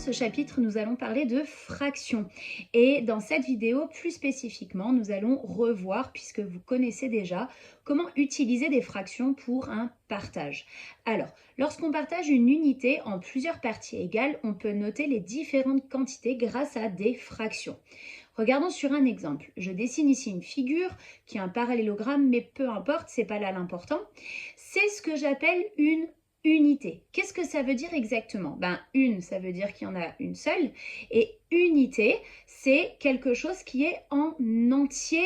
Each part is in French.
ce chapitre, nous allons parler de fractions. Et dans cette vidéo, plus spécifiquement, nous allons revoir, puisque vous connaissez déjà, comment utiliser des fractions pour un partage. Alors, lorsqu'on partage une unité en plusieurs parties égales, on peut noter les différentes quantités grâce à des fractions. Regardons sur un exemple. Je dessine ici une figure qui a un parallélogramme, mais peu importe, c'est pas là l'important. C'est ce que j'appelle une unité. Qu'est-ce que ça veut dire exactement? Une, ça veut dire qu'il y en a une seule. Et unité, c'est quelque chose qui est en entier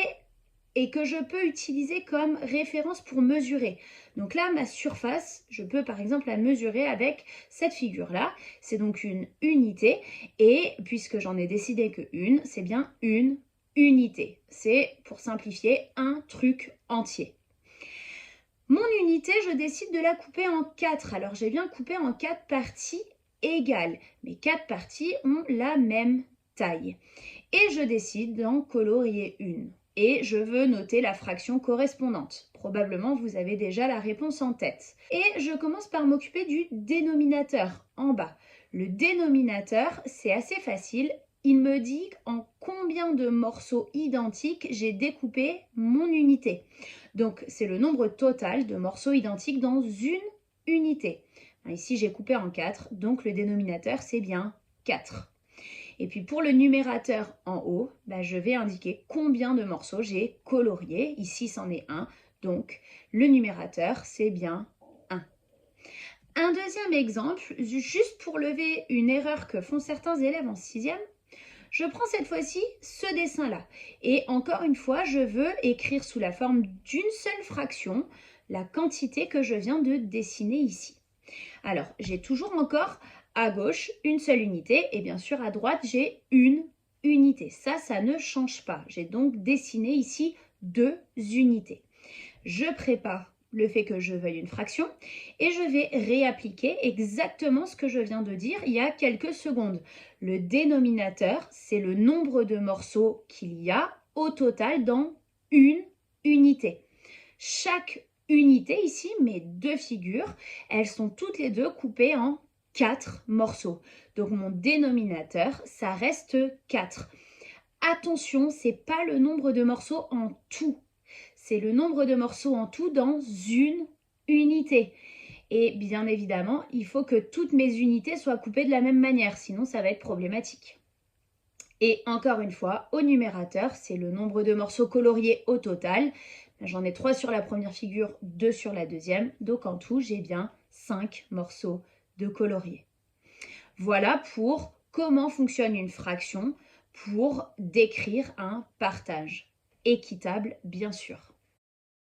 et que je peux utiliser comme référence pour mesurer. Donc là, ma surface, je peux par exemple la mesurer avec cette figure-là. C'est donc une unité. Et puisque j'en ai décidé que une, c'est bien une unité. C'est, pour simplifier, un truc entier. Mon unité, je décide de la couper en 4. Alors, j'ai bien coupé en 4 parties égales. Mais 4 parties ont la même taille. Et je décide d'en colorier une. Et je veux noter la fraction correspondante. Probablement, vous avez déjà la réponse en tête. Et je commence par m'occuper du dénominateur, en bas. Le dénominateur, c'est assez facile. Il me dit en combien de morceaux identiques j'ai découpé mon unité. Donc, c'est le nombre total de morceaux identiques dans une unité. Ici, j'ai coupé en 4, donc le dénominateur, c'est bien 4. Et puis, pour le numérateur en haut, je vais indiquer combien de morceaux j'ai colorié. Ici, c'en est 1, donc le numérateur, c'est bien 1. Un deuxième exemple, juste pour lever une erreur que font certains élèves en 6e, je prends cette fois-ci ce dessin-là. Et encore une fois, je veux écrire sous la forme d'une seule fraction la quantité que je viens de dessiner ici. Alors, j'ai toujours encore à gauche une seule unité et bien sûr à droite, j'ai une unité. Ça ne change pas. J'ai donc dessiné ici 2 unités. Je prépare le fait que je veuille une fraction et je vais réappliquer exactement ce que je viens de dire il y a quelques secondes. Le dénominateur, c'est le nombre de morceaux qu'il y a au total dans une unité. Chaque unité ici, mes 2 figures, elles sont toutes les deux coupées en 4 morceaux. Donc mon dénominateur, ça reste 4. Attention, ce n'est pas le nombre de morceaux en tout. C'est le nombre de morceaux en tout dans une unité. Et bien évidemment, il faut que toutes mes unités soient coupées de la même manière, sinon ça va être problématique. Et encore une fois, au numérateur, c'est le nombre de morceaux coloriés au total. J'en ai 3 sur la première figure, 2 sur la deuxième. Donc en tout, j'ai bien 5 morceaux de coloriés. Voilà pour comment fonctionne une fraction pour décrire un partage. Équitable, bien sûr.